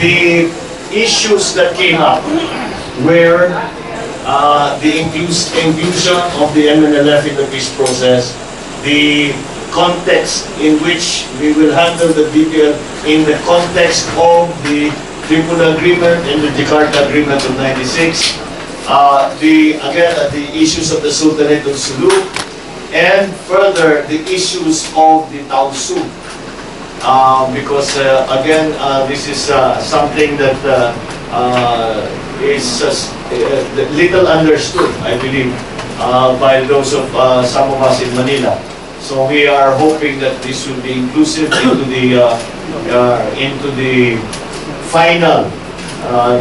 the issues that came up were the inclusion of the MNLF in the peace process, the context in which we will handle the BPL in the context of the Tribunal Agreement and the Jakarta Agreement of '96, the issues of the Sultanate of Sulu, and further the issues of the Tausug. Because this is something that is little understood, I believe, by those of some of us in Manila. So we are hoping that this will be inclusive into the final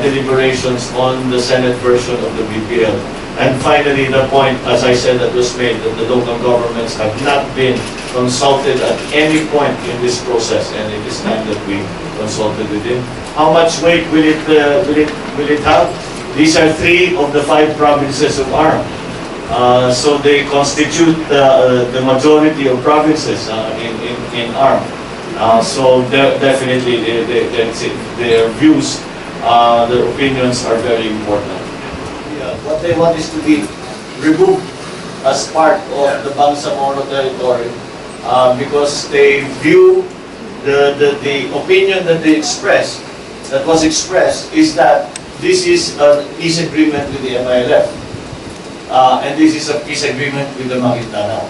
deliberations on the Senate version of the BPL. And finally, the point, as I said, that was made, that the local governments have not been consulted at any point in this process, and it is time that we consulted with them. How much weight will it have? These are 3 of the 5 provinces of ARM. So they constitute the majority of provinces in ARM. So definitely their views, their opinions are very important. What they want is to be removed as part of the Bangsamoro territory because they view the opinion that was expressed is that this is a peace agreement with the MILF and this is a peace agreement with the Maguindanao,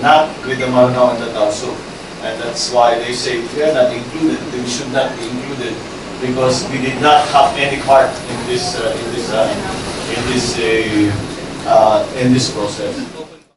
not with the Maranao and the Tausug. And that's why they say we are not included, we should not be included because we did not have any part in this process.